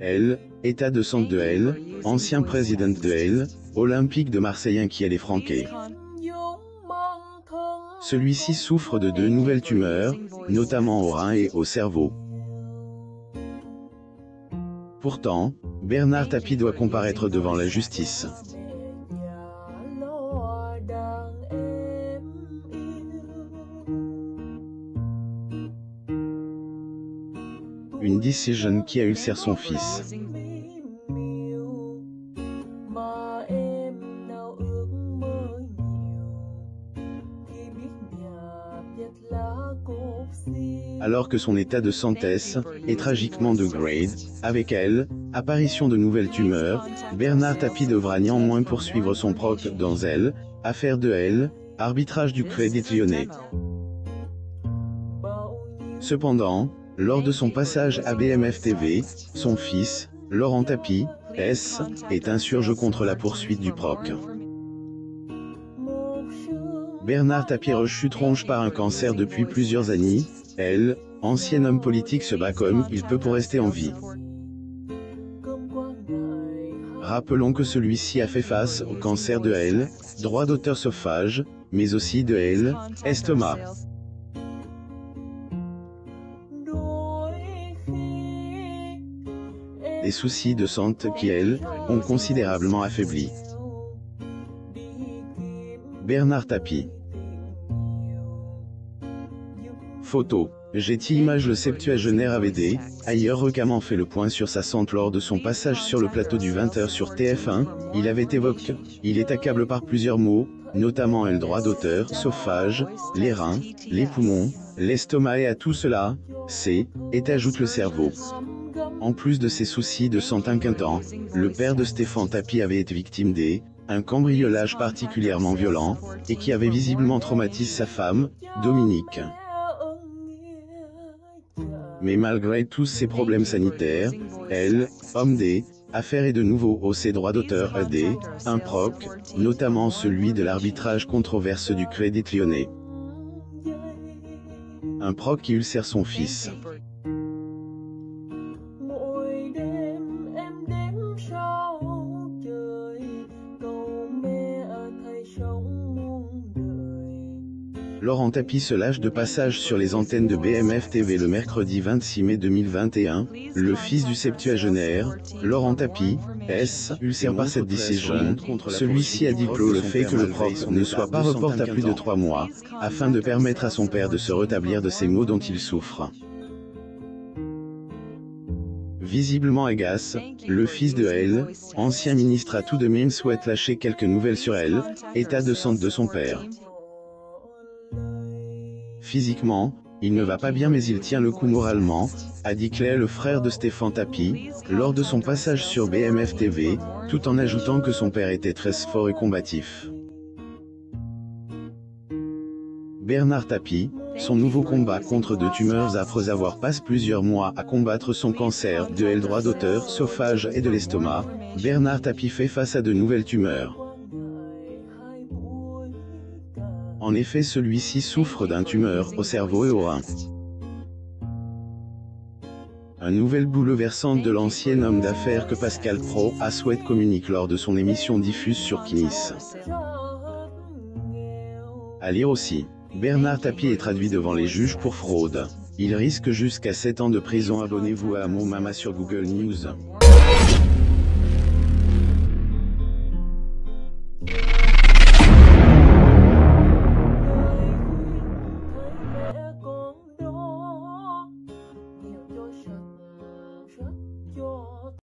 L, état de santé de L, ancien président de L, olympique de Marseille qui est défranqué. Celui-ci souffre de 2 nouvelles tumeurs, notamment au rein et au cerveau. Pourtant, Bernard Tapie doit comparaître devant la justice. Une décision qui a ulcère son fils. Alors que son état de santé est tragiquement degrade, avec elle, apparition de nouvelles tumeurs, Bernard Tapie devra néanmoins poursuivre son procès dans elle, affaire de L, arbitrage du Crédit Lyonnais. Cependant, lors de son passage à BMF TV, son fils, Laurent Tapie, est insurgé contre la poursuite du proc. Bernard Tapie rechute tronche par un cancer depuis plusieurs années. L, ancien homme politique se bat comme il peut pour rester en vie. Rappelons que celui-ci a fait face au cancer de L, droit d'auteur sophage, mais aussi de L, estomac. Des soucis de santé qui, L, ont considérablement affaibli Bernard Tapie. Photo. Getty Images. Le septuagénaire AVD, ailleurs récemment fait le point sur sa santé lors de son passage sur le plateau du 20h sur TF1, il avait évoqué « Il est accablé par plusieurs maux, notamment le droit d'auteur, sophage, les reins, les poumons, l'estomac et à tout cela, et ajoute le cerveau ». En plus de ses soucis de santé inquiétants, le père de Stéphane Tapie avait été victime un cambriolage particulièrement violent, et qui avait visiblement traumatisé sa femme, Dominique. Mais malgré tous ces problèmes sanitaires, elle, homme affaire est de nouveau au ses droits d'auteur un proc, notamment celui de l'arbitrage controversé du Crédit Lyonnais. Un proc qui ulcère son fils. Laurent Tapie se lâche de passage sur les antennes de BMF TV le mercredi 26 mai 2021, le fils du septuagénaire, Laurent Tapie, ulcère par cette décision, celui-ci a diplômé le fait que le proc ne soit pas reporté à plus de 3 mois, afin de permettre à son père de se rétablir de ces maux dont il souffre. Visiblement agace, le fils de L, ancien ministre a tout de même souhaité lâcher quelques nouvelles sur L, état de santé de son père. Physiquement, il ne va pas bien mais il tient le coup moralement, a dit Claire le frère de Stéphane Tapie, lors de son passage sur BMF TV, tout en ajoutant que son père était très fort et combatif. Bernard Tapie, son nouveau combat contre 2 tumeurs après avoir passé plusieurs mois à combattre son cancer de L droit d'auteur, sophage et de l'estomac, Bernard Tapie fait face à de nouvelles tumeurs. En effet, celui-ci souffre d'un tumeur au cerveau et au rein. Un nouvel bouleversant de l'ancien homme d'affaires que Pascal Praud a souhaité communique lors de son émission diffuse sur Kinis. À lire aussi. Bernard Tapie est traduit devant les juges pour fraude. Il risque jusqu'à 7 ans de prison. Abonnez-vous à Mon Mama sur Google News.